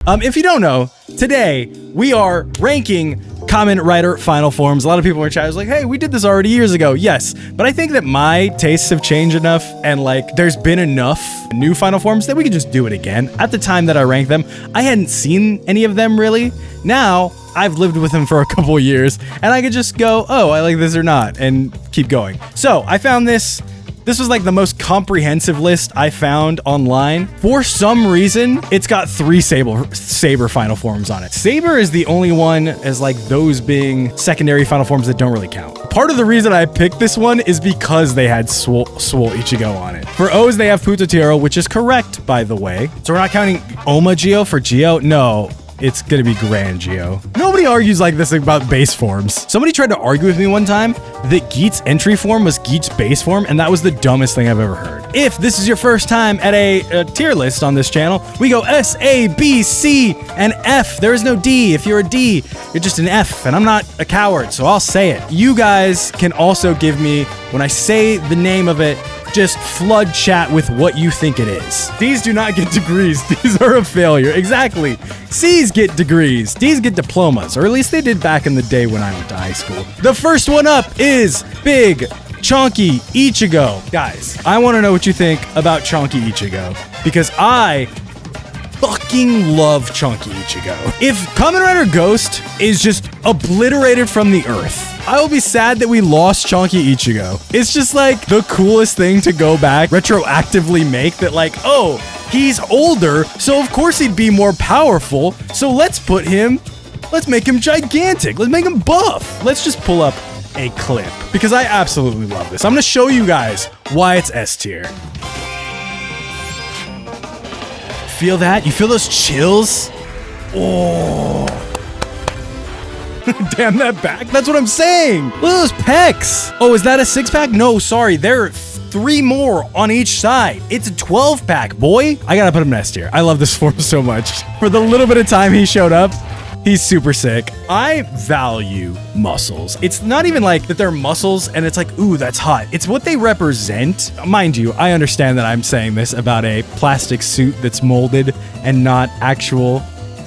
If you don't know, today we are ranking Kamen Rider final forms. A lot of people in chat was like, hey, we did this already years ago. Yes, but I think that my tastes have changed enough and like there's been enough new final forms that we could just do it again. At the time that I ranked them, I hadn't seen any of them really. Now I've lived with them for a couple of years and I could just go, oh, I like this or not, and keep going. So I found this. This was like the most comprehensive list I found online. For some reason, it's got 3 Saber final forms on it. Saber is the only one as like those being secondary final forms that don't really count. Part of the reason I picked this one is because they had Swole Ichigo on it. For O's, they have Putatiro, which is correct, by the way. So we're not counting Oma Geo for Geo? No. It's gonna be Grand Geo. Nobody argues like this about base forms. Somebody tried to argue with me one time that Geet's entry form was Geet's base form, and that was the dumbest thing I've ever heard. If this is your first time at a tier list on this channel, we go S, A, B, C, and F. There is no D. If you're a D, you're just an F, and I'm not a coward, so I'll say it. You guys can also give me, when I say the name of it, just flood chat with what you think it is. D's do not get degrees. D's are a failure. Exactly. C's get degrees. D's get diplomas, or at least they did back in the day when I went to high school. The first one up is Big Chonky Ichigo. Guys, I want to know what you think about Chonky Ichigo, because I fucking love Chonky Ichigo. If Kamen Rider Ghost is just obliterated from the earth, I will be sad that we lost Chonky Ichigo. It's just like the coolest thing to go back, retroactively make that like, oh, he's older, so of course he'd be more powerful, so let's make him gigantic, let's make him buff. Let's just pull up a clip, because I absolutely love this. I'm gonna show you guys why it's S tier. Feel that? You feel those chills? Oh. Damn that back. That's what I'm saying. Look at those pecs. Oh, is that a 6-pack? No, sorry. There are 3 more on each side. It's a 12-pack, boy. I gotta put him in S tier. I love this form so much. For the little bit of time he showed up, he's super sick. I value muscles. It's not even like that they're muscles and it's like, ooh, that's hot. It's what they represent. Mind you, I understand that I'm saying this about a plastic suit that's molded and not actual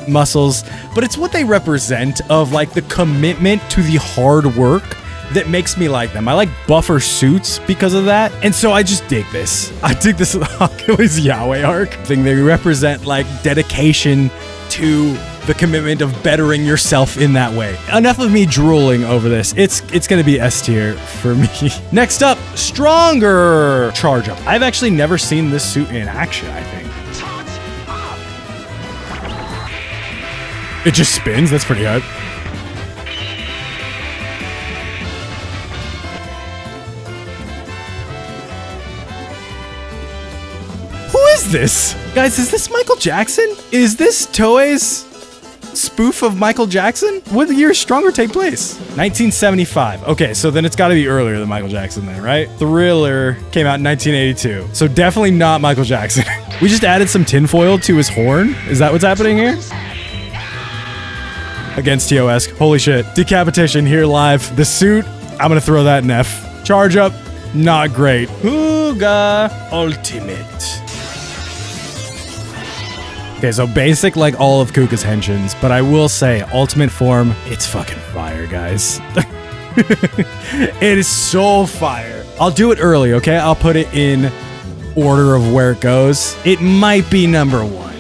muscles, but it's what they represent of like the commitment to the hard work that makes me like them. I like buffer suits because of that, and so I just dig this. I dig this Achilles Yahweh arc thing. They represent like dedication to the commitment of bettering yourself in that way. Enough of me drooling over this. It's gonna be S tier for me. Next up, Stronger Charge Up. I've actually never seen this suit in action, I think. It just spins? That's pretty hot. Who is this? Guys, is this Michael Jackson? Is this Toei's spoof of Michael Jackson? What year does Stronger take place? 1975. Okay, so then it's got to be earlier than Michael Jackson then, right? Thriller came out in 1982. So definitely not Michael Jackson. We just added some tinfoil to his horn. Is that what's happening here? Against TOS. Holy shit. Decapitation here live. The suit, I'm gonna throw that in F. Charge Up, not great. Huga Ultimate. Okay, so basic like all of Kuka's henshins, but I will say, ultimate form, it's fucking fire, guys. It is so fire. I'll do it early, okay? I'll put it in order of where it goes. It might be number 1.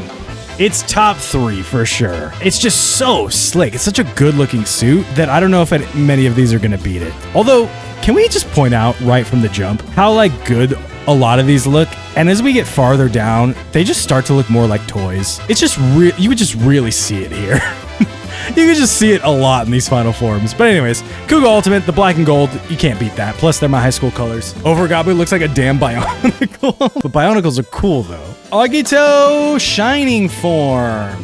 It's top 3 for sure. It's just so slick. It's such a good looking suit that I don't know if many of these are gonna beat it. Although, can we just point out right from the jump how like good a lot of these look? And as we get farther down, they just start to look more like toys. It's just you would just really see it here. You can just see it a lot in these final forms. But anyways, Kuga Ultimate, the black and gold, you can't beat that. Plus, they're my high school colors. Overgabu looks like a damn Bionicle. But Bionicles are cool, though. Agito Shining Form.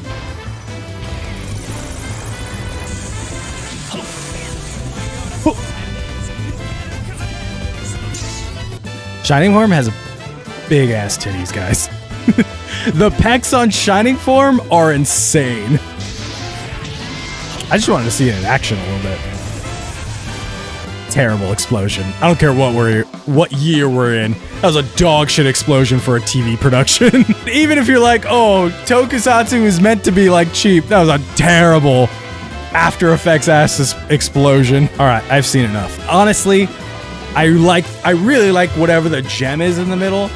Shining Form has big ass titties, guys. The pecs on Shining Form are insane. I just wanted to see it in action a little bit. terrible explosion. I don't care what year we're in. That was a dog shit explosion for a TV production. Even if you're like, oh, tokusatsu is meant to be like cheap, that was a terrible After Effects ass explosion. All right, I've seen enough. Honestly, I really like whatever the gem is in the middle.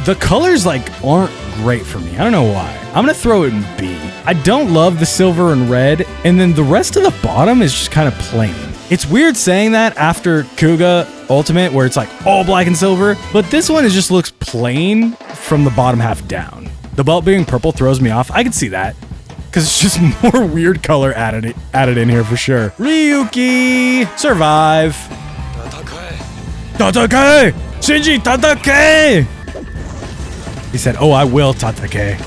The colors like aren't great for me. I don't know why. I'm gonna throw it in B. I don't love the silver and red, and then the rest of the bottom is just kind of plain. It's weird saying that after Kuga Ultimate, where it's like all black and silver, but this one just looks plain from the bottom half down. The belt being purple throws me off. I can see that, because it's just more weird color added in here for sure. Ryuki! Survive! Tatake! Shinji, tatake! He said, oh, I will tatake.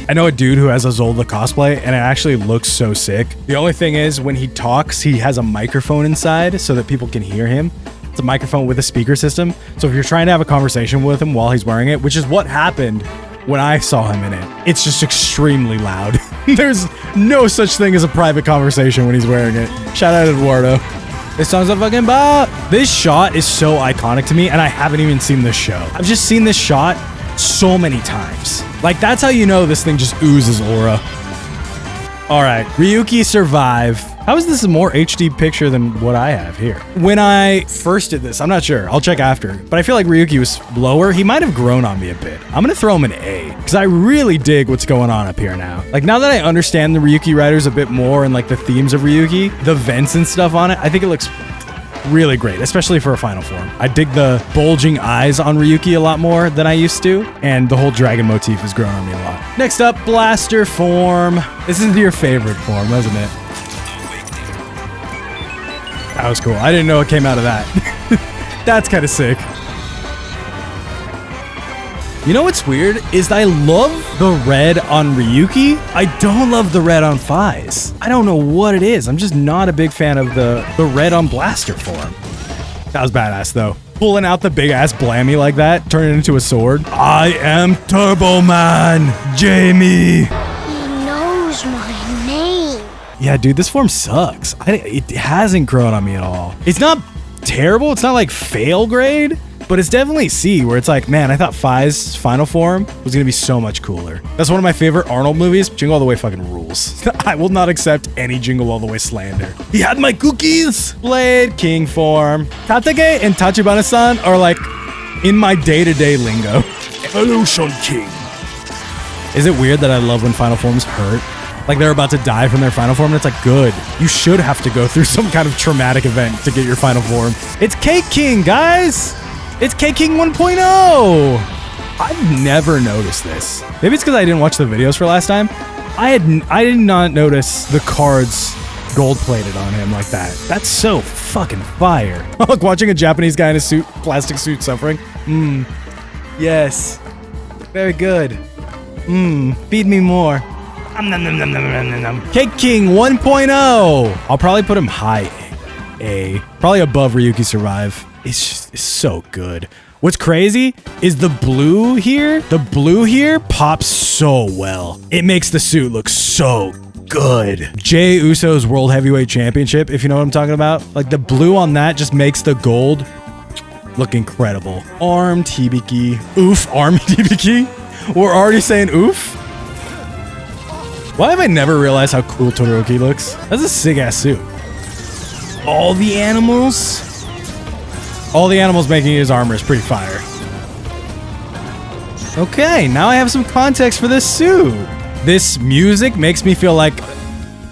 I know a dude who has a Zolda cosplay, and it actually looks so sick. The only thing is, when he talks, he has a microphone inside so that people can hear him. It's a microphone with a speaker system. So if you're trying to have a conversation with him while he's wearing it, which is what happened when I saw him in it, it's just extremely loud. There's no such thing as a private conversation when he's wearing it. Shout out Eduardo. This song's a fucking bop. This shot is so iconic to me, and I haven't even seen this show. I've just seen this shot so many times. Like, that's how you know this thing just oozes aura. All right, Ryuki survive. How is this a more HD picture than what I have here? When I first did this, I'm not sure. I'll check after. But I feel like Ryuki was lower. He might have grown on me a bit. I'm gonna throw him an A, because I really dig what's going on up here now. Like, now that I understand the Ryuki riders a bit more and like the themes of Ryuki, the vents and stuff on it, I think it looks really great, especially for a final form. I dig the bulging eyes on Ryuki a lot more than I used to, and the whole dragon motif has grown on me a lot. Next up, blaster form. This is your favorite form, wasn't it? That was cool. I didn't know it came out of that. That's kind of sick. You know what's weird is I love the red on Ryuki. I don't love the red on Faiz. I don't know what it is. I'm just not a big fan of the red on blaster form. That was badass though. Pulling out the big ass blammy like that, turning it into a sword. I am Turbo Man, Jamie. He knows my name. Yeah, dude, this form sucks. It hasn't grown on me at all. It's not terrible. It's not like fail grade, but it's definitely C, where it's like, man, I thought Faiz's final form was gonna be so much cooler. That's one of my favorite Arnold movies. Jingle All the Way fucking rules. I will not accept any Jingle All the Way slander. He had my cookies! Blade King form. Tatake and Tachibana-san are like in my day-to-day lingo. Evolution King. Is it weird that I love when final forms hurt? Like they're about to die from their final form, and it's like, good. You should have to go through some kind of traumatic event to get your final form. It's Cake King, guys! It's Cake King 1.0! I've never noticed this. Maybe it's because I didn't watch the videos for last time. I did not notice the cards gold-plated on him like that. That's so fucking fire. Look, watching a Japanese guy in a suit, plastic suit suffering. Yes. Very good. Feed me more. Cake King 1.0. I'll probably put him high A. Probably above Ryuki Survive. It's so good. What's crazy is the blue here. The blue here pops so well. It makes the suit look so good. Jey Uso's World Heavyweight Championship, if you know what I'm talking about. Like the blue on that just makes the gold look incredible. Armed Hibiki. Oof, armed Hibiki. We're already saying oof. Why have I never realized how cool Todoroki looks? That's a sick ass suit. All the animals making his armor is pretty fire. Okay, now I have some context for this suit. This music makes me feel like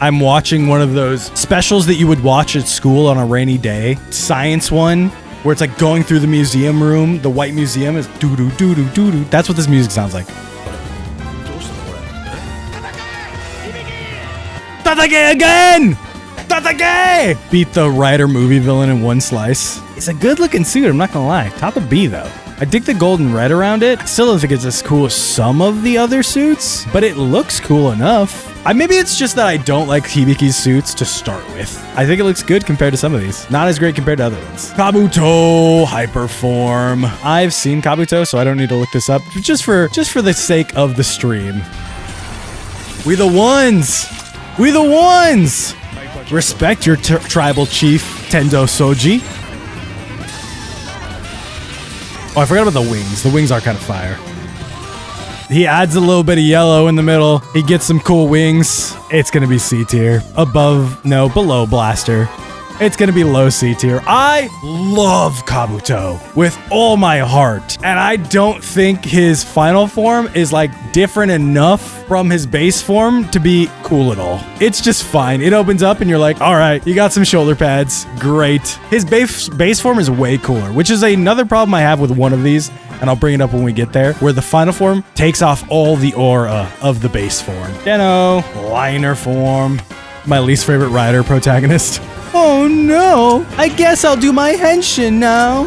I'm watching one of those specials that you would watch at school on a rainy day. Science one, where it's like going through the museum room. The white museum is doo-doo-doo-doo-doo-doo. That's what this music sounds like. Tatake again! Tatake! Beat the Rider movie villain in one slice. It's a good looking suit, I'm not gonna lie. Top of B though. I dig the gold and red around it. I still don't think it's as cool as some of the other suits, but it looks cool enough. Maybe it's just that I don't like Hibiki's suits to start with. I think it looks good compared to some of these. Not as great compared to other ones. Kabuto Hyperform. I've seen Kabuto, so I don't need to look this up. Just for the sake of the stream. We the ones! We the ones! Respect your tribal chief, Tendo Soji. Oh, I forgot about the wings. The wings are kind of fire. He adds a little bit of yellow in the middle. He gets some cool wings. It's going to be C tier. Below Blaster. It's going to be low C tier. I love Kabuto with all my heart. And I don't think his final form is like different enough from his base form to be cool at all. It's just fine. It opens up and you're like, all right, you got some shoulder pads. Great. His base form is way cooler, which is another problem I have with one of these. And I'll bring it up when we get there, where the final form takes off all the aura of the base form. Deno, liner form. My least favorite rider protagonist. Oh no, I guess I'll do my henshin now.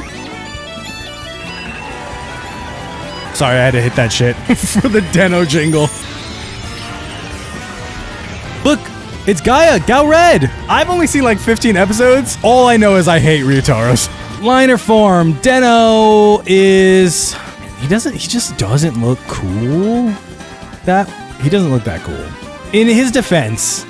Sorry, I had to hit that shit for the Deno jingle. Look, it's Gaia, Gao Red. I've only seen like 15 episodes. All I know is I hate Ryutaros. Liner form, Deno is... He just doesn't look cool. He doesn't look that cool. In his defense,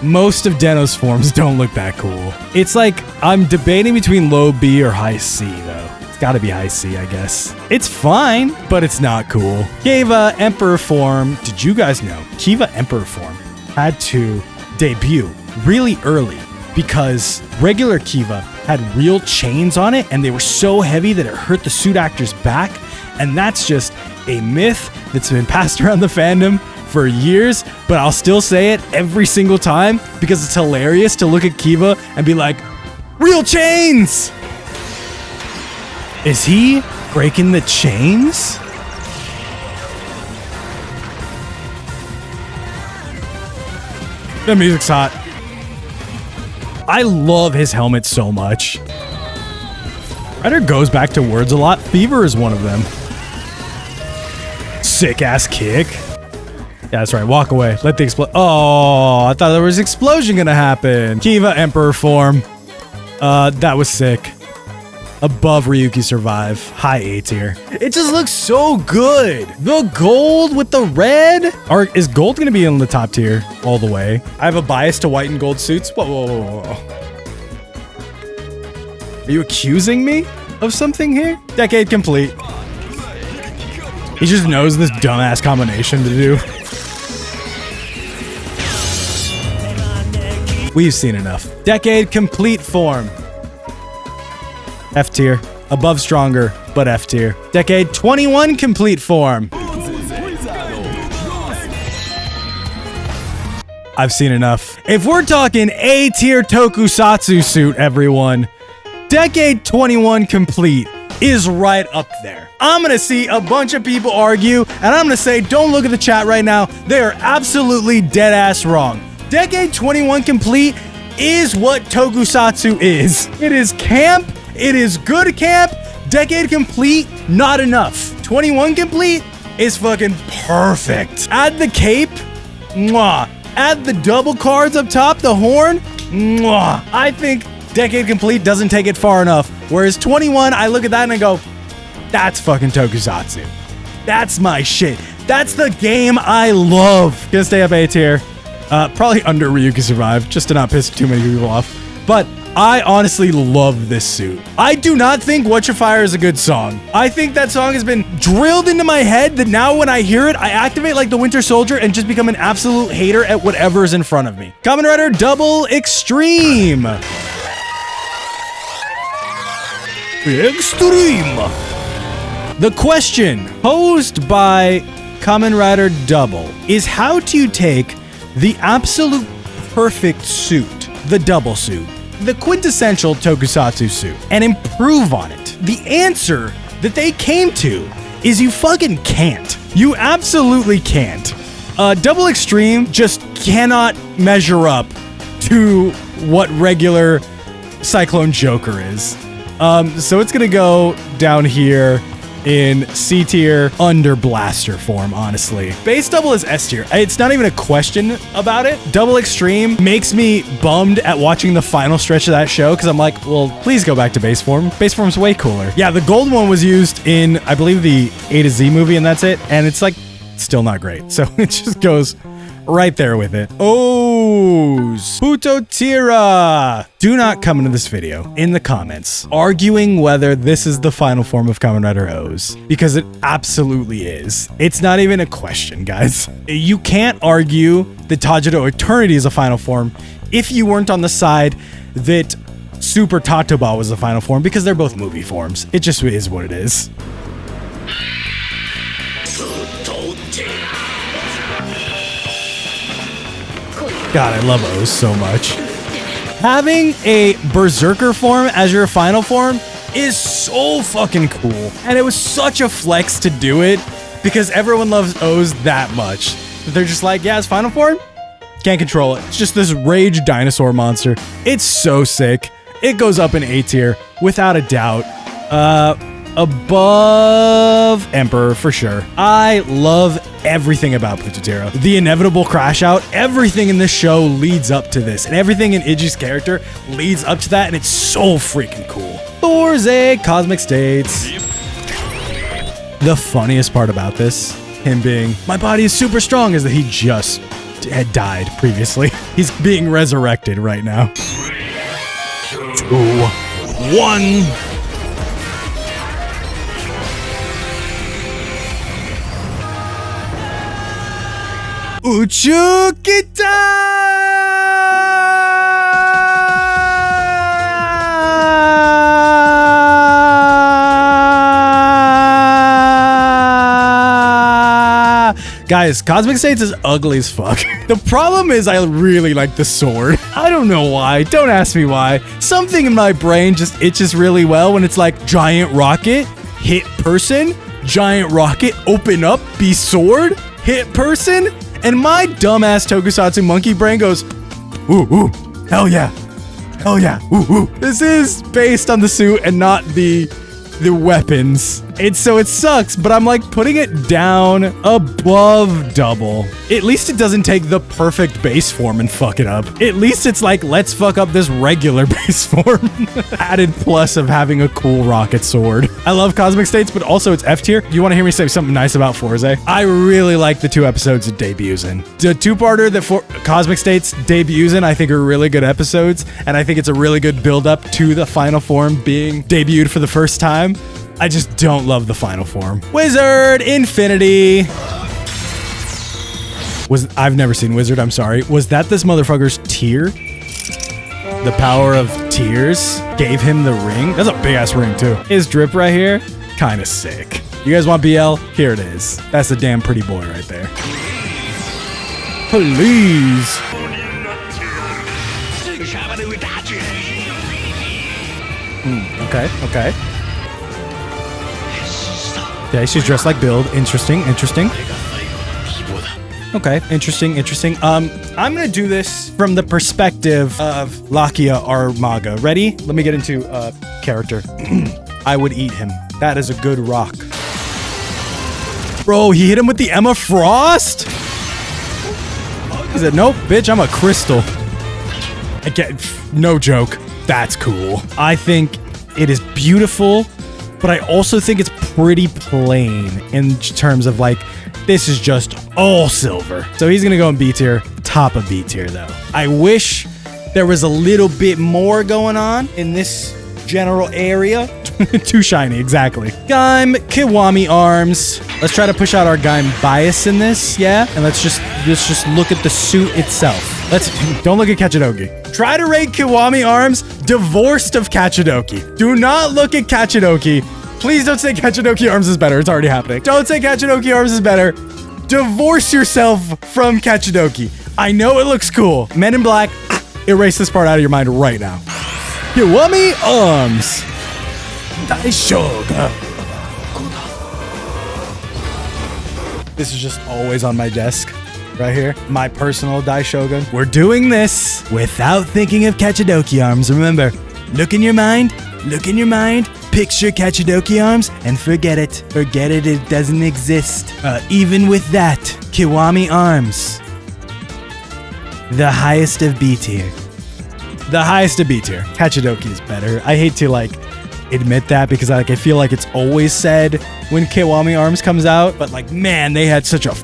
most of Deno's forms don't look that cool. It's like I'm debating between low B or high C though. It's gotta be high C, I guess. It's fine, but it's not cool. Kiva Emperor form. Did you guys know Kiva Emperor form had to debut really early because regular Kiva had real chains on it and they were so heavy that it hurt the suit actor's back. And that's just a myth that's been passed around the fandom for years, but I'll still say it every single time because it's hilarious to look at Kiva and be like, real chains! Is he breaking the chains? The music's hot. I love his helmet so much. Ryder goes back to words a lot. Fever is one of them. Sick ass kick. Yeah, that's right. Walk away. Let the explode. Oh, I thought there was explosion gonna happen. Kiva Emperor form. That was sick. Above Ryuki Survive. High A tier. It just looks so good. The gold with the red. Or is gold going to be in the top tier all the way? I have a bias to white and gold suits. Whoa, whoa, whoa, whoa. Are you accusing me of something here? Decade complete. He just knows this dumbass combination to do. We've seen enough. Decade complete form. F tier. Above stronger, but F tier. Decade 21 complete form. I've seen enough. If we're talking A tier tokusatsu suit, everyone, Decade 21 complete is right up there. I'm gonna see a bunch of people argue, and I'm gonna say, don't look at the chat right now. They are absolutely dead ass wrong. Decade 21 complete is what tokusatsu is. It is camp. It is good camp. Decade complete, not enough. 21 complete is fucking perfect. Add the cape, mwah. Add the double cards up top, the horn, mwah. I think Decade complete doesn't take it far enough. Whereas 21, I look at that and I go, that's fucking tokusatsu. That's my shit. That's the game I love. Gonna stay up A tier. Probably under Ryuki Survive, just to not piss too many people off. But I honestly love this suit. I do not think Watch Your Fire is a good song. I think that song has been drilled into my head that now when I hear it, I activate like the Winter Soldier and just become an absolute hater at whatever is in front of me. Kamen Rider Double Extreme. Extreme. The question posed by Kamen Rider Double is, how do you take the absolute perfect suit, the double suit, the quintessential tokusatsu suit, and improve on it? The answer that they came to is you fucking can't. You absolutely can't. Double Extreme just cannot measure up to what regular Cyclone Joker is. So it's gonna go down here in C tier under Blaster form, honestly. Base double is S tier. It's not even a question about it. Double Extreme makes me bummed at watching the final stretch of that show because I'm like, well, please go back to base form. Base form's way cooler. Yeah, the gold one was used in, I believe, the A to Z movie, and that's it. And it's like still not great. So it just goes right there with it. Oh, O's. Putotira. Do not come into this video in the comments arguing whether this is the final form of Kamen Rider O's, because it absolutely is. It's not even a question, guys. You can't argue that Tajiro Eternity is a final form if you weren't on the side that Super Tatoba was the final form, because they're both movie forms. It just is what it is. God, I love O's so much. Having a Berserker form as your final form is so fucking cool. And it was such a flex to do it because everyone loves O's that much. They're just like, yeah, it's final form. Can't control it. It's just this rage dinosaur monster. It's so sick. It goes up in A tier without a doubt. Above Emperor for sure. I love everything about Putotira. The inevitable crash out, everything in this show leads up to this, and everything in Iji's character leads up to that, and it's so freaking cool. Thorze Cosmic States. The funniest part about this, him being, my body is super strong, is that he just had died previously. He's being resurrected right now. 2, 1. Uchukita! Guys, Cosmic States is ugly as fuck. The problem is I really like the sword. I don't know why. Don't ask me why. Something in my brain just itches really well when it's like giant rocket, hit person, giant rocket, open up, be sword, hit person. And my dumbass tokusatsu monkey brain goes, ooh, ooh, hell yeah, ooh, ooh. This is based on the suit and not the weapons. So it sucks, but I'm like putting it down above double. At least it doesn't take the perfect base form and fuck it up. At least it's like, let's fuck up this regular base form. Added plus of having a cool rocket sword. I love Cosmic States, but also it's F tier. You want to hear me say something nice about Forze? I really like the 2 episodes it debuts in. The 2-parter that Cosmic States debuts in, I think are really good episodes, and I think it's a really good build up to the final form being debuted for the first time. I just don't love the final form. Wizard Infinity. I've never seen Wizard, I'm sorry. Was that this motherfucker's tear? The power of tears gave him the ring? That's a big ass ring too. His drip right here, kind of sick. You guys want BL? Here it is. That's a damn pretty boy right there. Please. Okay. Okay, she's dressed like Build. Interesting. Okay, interesting. I'm gonna do this from the perspective of Lakia Armaga. Ready? Let me get into character. I would eat him. That is a good rock. Bro, he hit him with the Emma Frost? He said, nope, bitch, I'm a crystal. No joke. That's cool. I think it is beautiful, but I also think it's pretty plain in terms of like, this is just all silver. So he's gonna go in B tier, top of B tier though. I wish there was a little bit more going on in this general area. Too shiny, exactly. Gaim Kiwami arms. Let's try to push out our Gaim bias in this, yeah? And let's just look at the suit itself. Don't look at Kachidoki. Try to rate Kiwami arms divorced of Kachidoki. Do not look at Kachidoki. Please don't say Kachidoki arms is better. It's already happening. Don't say Kachidoki arms is better. Divorce yourself from Kachidoki. I know it looks cool. Men in Black, erase this part out of your mind right now. Kiwami arms. Daishoga. This is just always on my desk. Right here, my personal Daishogun. We're doing this without thinking of Kachidoki arms. Remember, look in your mind, picture Kachidoki arms, and forget it. It doesn't exist. Even with that, Kiwami arms. The highest of B tier. Kachidoki is better. I hate to admit that because I feel like it's always said when Kiwami arms comes out, but man, they had such a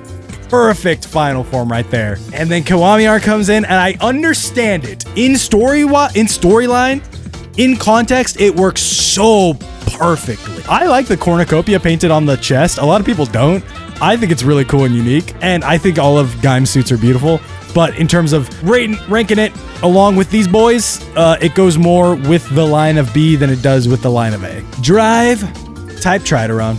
Perfect final form right there. And then Kiwami art comes in, and I understand it. In storyline, in context, it works so perfectly. I like the cornucopia painted on the chest. A lot of people don't. I think it's really cool and unique, and I think all of Gaim's suits are beautiful. But in terms of ranking it along with these boys, it goes more with the line of B than it does with the line of A. Drive, type Trideron.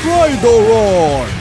Trideron!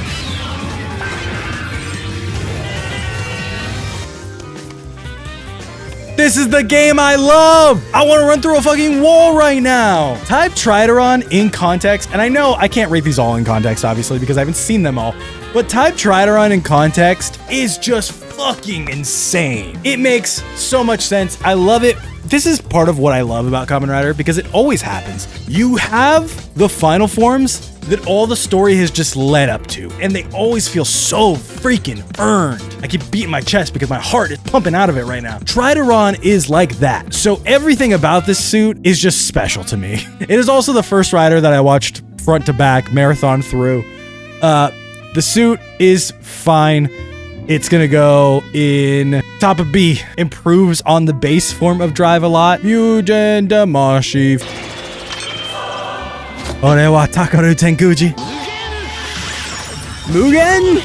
This is the game I love! I want to run through a fucking wall right now! Type Trideron in context, and I know I can't rate these all in context, obviously, because I haven't seen them all, but type Trideron in context is just fucking insane. It makes so much sense. I love it. This is part of what I love about Kamen Rider, because it always happens. You have the final forms that all the story has just led up to, and they always feel so freaking earned. I keep beating my chest because my heart is pumping out of it right now. Trideron is like that. So everything about this suit is just special to me. It is also the first rider that I watched front to back, marathon through. The suit is fine. It's gonna go in top of B. Improves on the base form of drive a lot. Mugen Damashi. Ore wa Takaru Tenkuji. Mugen?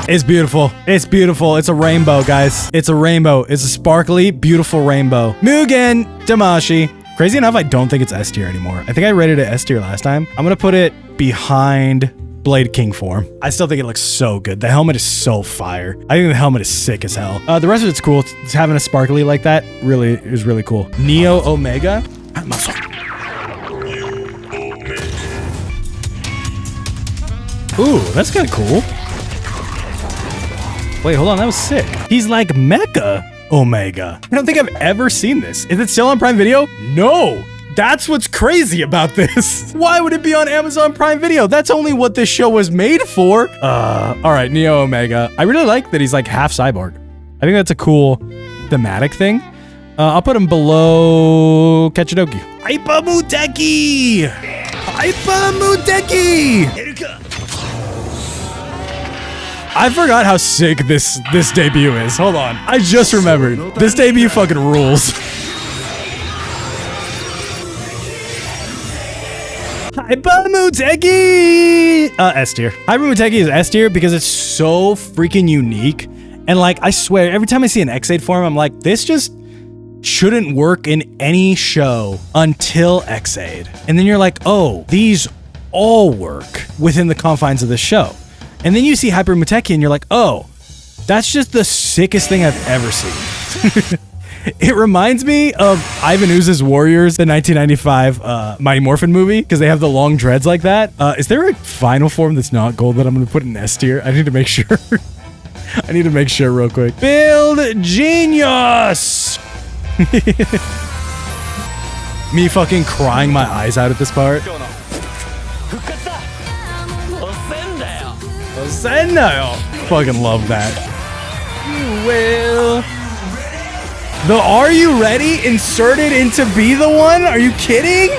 It's beautiful. It's beautiful. It's a rainbow, guys. It's a rainbow. It's a sparkly, beautiful rainbow. Mugen Damashi. Crazy enough, I don't think it's S tier anymore. I think I rated it S tier last time. I'm gonna put it behind Blade King form. I still think it looks so good. The helmet is so fire. I think the helmet is sick as hell. The rest of it's cool. It's having a sparkly like that really is really cool. Neo Omega. Ooh, that's kind of cool. Wait, hold on. That was sick. He's like Mecha Omega. I don't think I've ever seen this. Is it still on Prime Video? No. That's what's crazy about this. Why would it be on Amazon Prime Video? That's only what this show was made for. All right, Neo Omega. I really like that he's like half cyborg. I think that's a cool thematic thing. I'll put him below Kachidoki. Hyper Muteki! Hyper Muteki! I forgot how sick this debut is. Hold on. I just remembered. This debut fucking rules. Hyper Muteki! S tier. Hyper Muteki is S tier because it's so freaking unique. And like, I swear, every time I see an X8 form, I'm like, this just shouldn't work in any show until X8. And then you're like, oh, these all work within the confines of the show. And then you see Hyper Muteki and you're like, oh, that's just the sickest thing I've ever seen. It reminds me of Ivan Ooze's Warriors, the 1995 Mighty Morphin movie, because they have the long dreads like that. Is there a final form that's not gold that I'm going to put in S tier? I need to make sure. I need to make sure real quick. Build Genius! Me fucking crying my eyes out at this part. Fucking love that. You will. The Are You Ready inserted into Be the One? Are you kidding?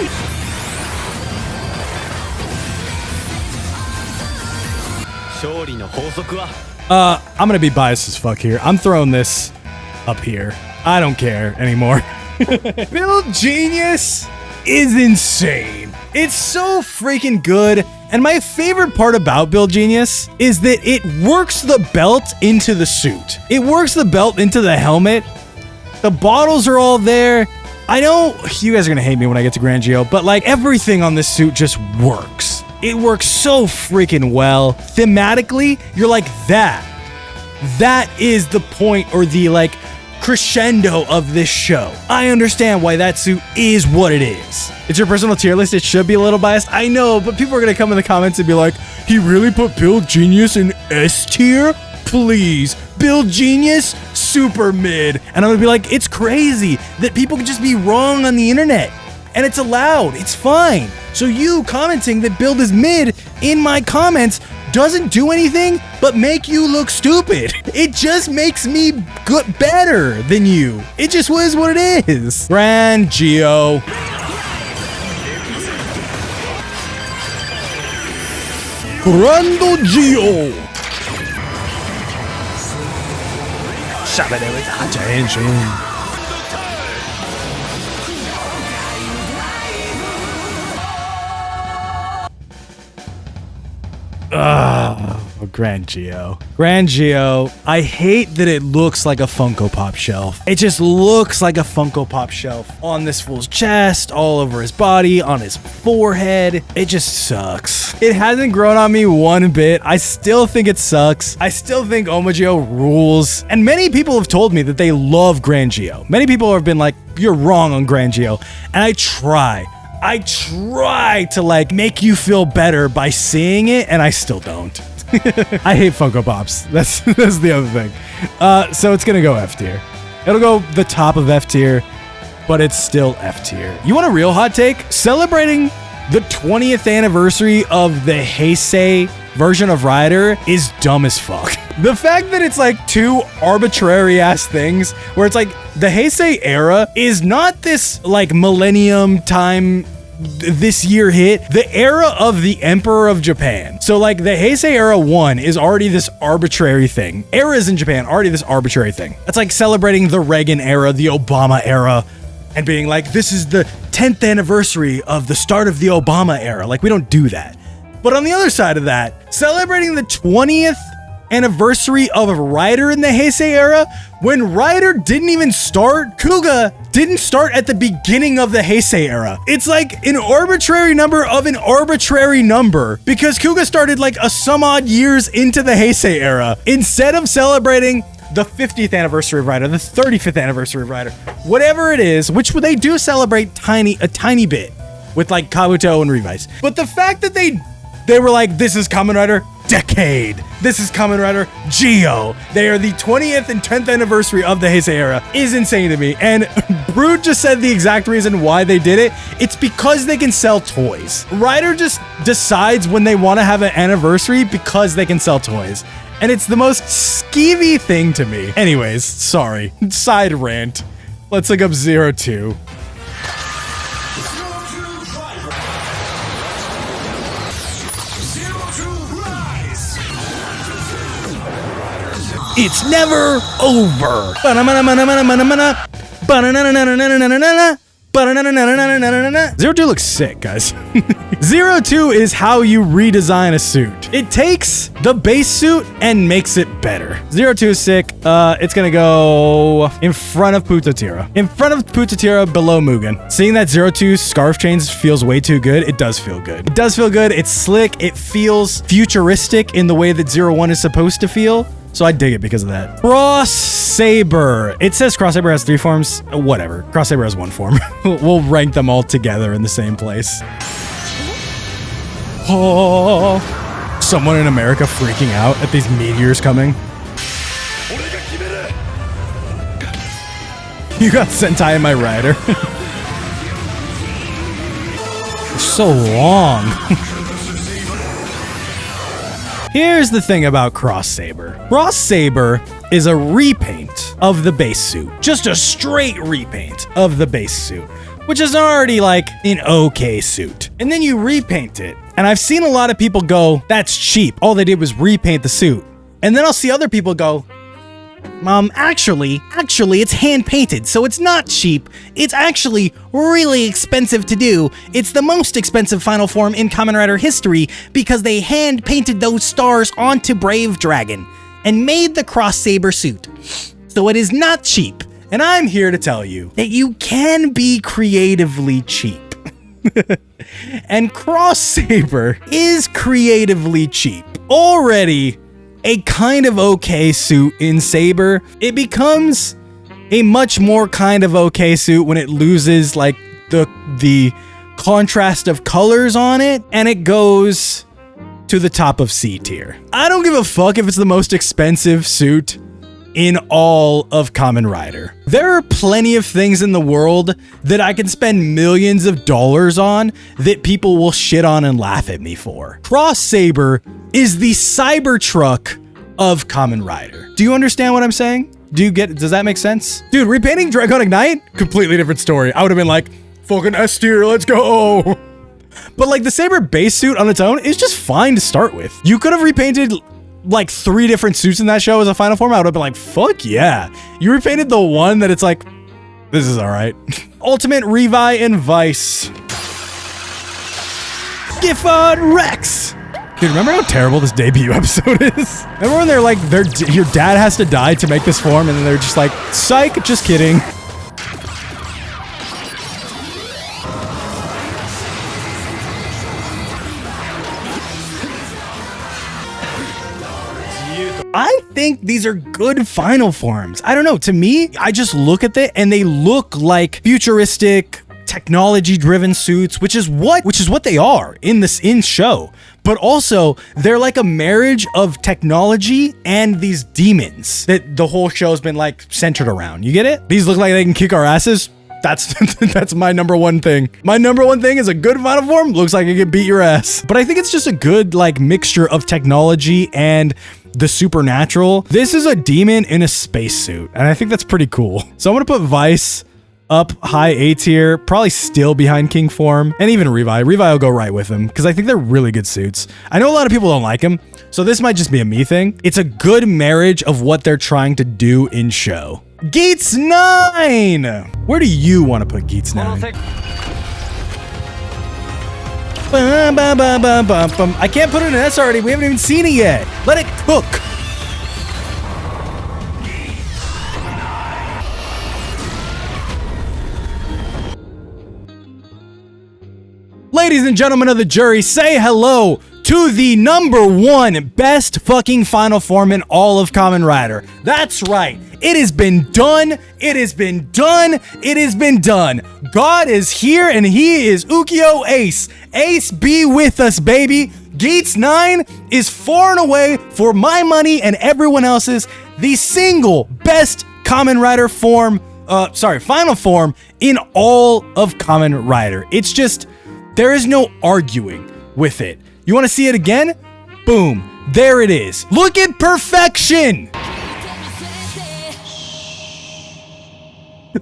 I'm gonna be biased as fuck here. I'm throwing this up here. I don't care anymore. Build Genius is insane. It's so freaking good. And my favorite part about Build Genius is that it works the belt into the suit. It works the belt into the helmet. The bottles are all there. I know you guys are gonna hate me when I get to Grand Geo, but like everything on this suit just works. It works so freaking well. Thematically, you're like, that is the point or the like crescendo of this show. I understand why that suit is what it is. It's your personal tier list. It should be a little biased. I know, but people are gonna come in the comments and be like, he really put Build Genius in S tier? Please, Build Genius, super mid. And I'm gonna be like, it's crazy that people can just be wrong on the internet. And it's allowed, it's fine. So you commenting that Build is mid in my comments doesn't do anything but make you look stupid. It just makes me good better than you. It just was what it is. Grand Geo. Grando Geo. Attention. Grand Geo. Grand Geo. I hate that it looks like a Funko Pop shelf. It just looks like a Funko Pop shelf on this fool's chest, all over his body, on his forehead. It just sucks. It hasn't grown on me one bit. I still think it sucks. I still think Omageo rules. And many people have told me that they love Grand Geo. Many people have been like, you're wrong on Grand Geo. And I try to like make you feel better by seeing it, and I still don't. I hate Funko Pops. That's the other thing. So it's gonna go F tier. It'll go the top of F tier, but it's still F tier. You want a real hot take? Celebrating the 20th anniversary of the Heisei version of Rider is dumb as fuck. The fact that it's like two arbitrary ass things where it's like the Heisei era is not this like millennium time this year hit, the era of the Emperor of Japan. So like the Heisei era 1 is already this arbitrary thing. Eras in Japan already this arbitrary thing. It's like celebrating the Reagan era, the Obama era, and being like, this is the 10th anniversary of the start of the Obama era. Like, we don't do that. But on the other side of that, celebrating the 20th anniversary of Rider in the Heisei era, when Rider didn't even start, Kuga didn't start at the beginning of the Heisei era. It's like an arbitrary number of an arbitrary number because Kuga started like a some odd years into the Heisei era. Instead of celebrating the 50th anniversary of Rider, the 35th anniversary of Rider, whatever it is, which they do celebrate a tiny bit with like Kabuto and Revice. But the fact that they were like, this is Kamen Rider Decade. This is Kamen Rider Geo. They are the 20th and 10th anniversary of the Heisei era is insane to me. And Brood just said the exact reason why they did it. It's because they can sell toys. Rider just decides when they want to have an anniversary because they can sell toys. And it's the most skeevy thing to me. Anyways, sorry. Side rant. Let's look up 02. It's never over. 02 looks sick, guys. 02 is how you redesign a suit. It takes the base suit and makes it better. 02 is sick. It's gonna go in front of Putatira. In front of Putatira, below Mugen. Seeing that 02 scarf chains feels way too good, it does feel good. It does feel good, it's slick, it feels futuristic in the way that 01 is supposed to feel. So I dig it because of that. Cross Saber. It says Cross Saber has 3 forms. Whatever. Cross Saber has 1 form. We'll rank them all together in the same place. Oh, someone in America freaking out at these meteors coming. You got Sentai in my rider. So long. Here's the thing about Cross Saber. Cross Saber is a repaint of the base suit. Just a straight repaint of the base suit, which is already like an okay suit. And then you repaint it. And I've seen a lot of people go, that's cheap. All they did was repaint the suit. And then I'll see other people go, actually, it's hand painted, so it's not cheap. It's actually really expensive to do. It's the most expensive final form in Kamen Rider history because they hand painted those stars onto Brave Dragon and made the Cross Saber suit. So it is not cheap. And I'm here to tell you that you can be creatively cheap. And Cross Saber is creatively cheap. Already a kind of okay suit in Saber, it becomes a much more kind of okay suit when it loses like the contrast of colors on it, and it goes to the top of C tier. I don't give a fuck if it's the most expensive suit in all of Kamen Rider. There are plenty of things in the world that I can spend millions of dollars on that people will shit on and laugh at me for. Cross Saber is the Cybertruck of Kamen Rider. Do you understand what I'm saying? Does that make sense? Dude, repainting Dragon Ignite? Completely different story. I would have been like, fucking S tier, let's go. But like the Saber base suit on its own is just fine to start with. You could have repainted like 3 different suits in that show as a final form. I would have been like, fuck yeah. You repainted the one that it's like, this is all right. Ultimate Revi and Vice. Gifford Rex. Dude, remember how terrible this debut episode is? Remember when they're like, your dad has to die to make this form, and then they're just like, psych, just kidding. I think these are good final forms. I don't know. To me, I just look at it and they look like futuristic, technology-driven suits, which is what they are in show. But also, they're like a marriage of technology and these demons that the whole show's been like centered around. You get it? These look like they can kick our asses. That's my number one thing. My number one thing is a good final form. Looks like it can beat your ass. But I think it's just a good like mixture of technology and the supernatural. This is a demon in a spacesuit, and I think that's pretty cool. So I'm gonna put Vice up high A tier, probably still behind King Form, and even Revi. Revi will go right with him because I think they're really good suits. I know a lot of people don't like him, so this might just be a me thing. It's a good marriage of what they're trying to do in show. Geats 9! Where do you want to put Geats 9? I can't put it in S already. We haven't even seen it yet. Let it cook. Ladies and gentlemen of the jury, say hello to the #1 best fucking final form in all of Kamen Rider. That's right. It has been done. It has been done. It has been done. God is here and he is Ukyo Ace. Ace be with us, baby. Geats 9 is far and away, for my money and everyone else's, the single best Kamen Rider form, final form in all of Kamen Rider. It's just, there is no arguing with it. You want to see it again? Boom. There it is. Look at perfection.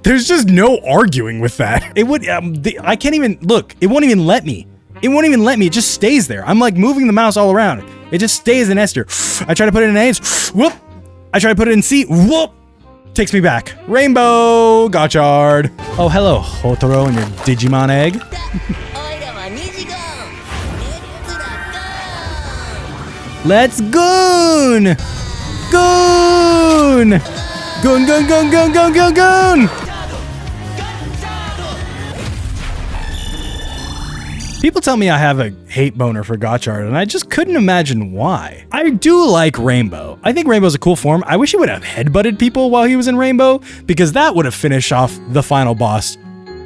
There's just no arguing with that. It would, I can't even, look, it won't even let me. It won't even let me. It just stays there. I'm like moving the mouse all around. It just stays in S tier. I try to put it in A, whoop. I try to put it in C, whoop. Takes me back. Rainbow, Gotchard. Oh, hello, Hotaro and your Digimon egg. Let's goon! Goon! Goon, goon, goon, goon, goon, goon, goon! People tell me I have a hate boner for Gotchard, and I just couldn't imagine why. I do like Rainbow. I think Rainbow's a cool form. I wish he would have headbutted people while he was in Rainbow, because that would have finished off the final boss.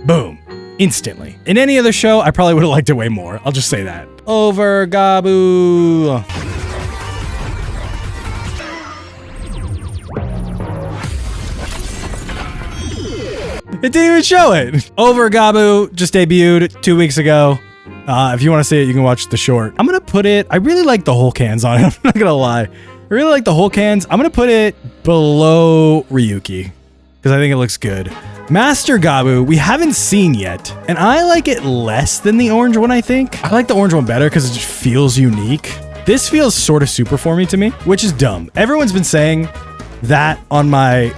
Boom. Instantly. In any other show, I probably would have liked it way more. I'll just say that. Over Gabu. It didn't even show it. Over Gabu just debuted 2 weeks ago. If you want to see it, you can watch the short. I'm going to put it, I really like the Hulk hands on it. I'm not going to lie. I really like the Hulk hands. I'm going to put it below Ryuki because I think it looks good. Master Gabu, we haven't seen yet. And I like it less than the orange one, I think. I like the orange one better because it just feels unique. This feels sort of super for me to me, which is dumb. Everyone's been saying that on my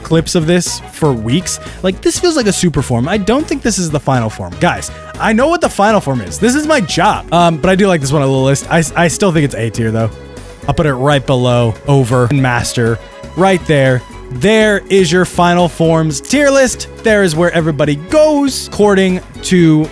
clips of this for weeks. Like, this feels like a super form. I don't think this is the final form. Guys, I know what the final form is. This is my job. But I do like this one on the list. I still think it's A tier though. I'll put it right below Over and Master. Right there. There is your final forms tier list. There is where everybody goes according to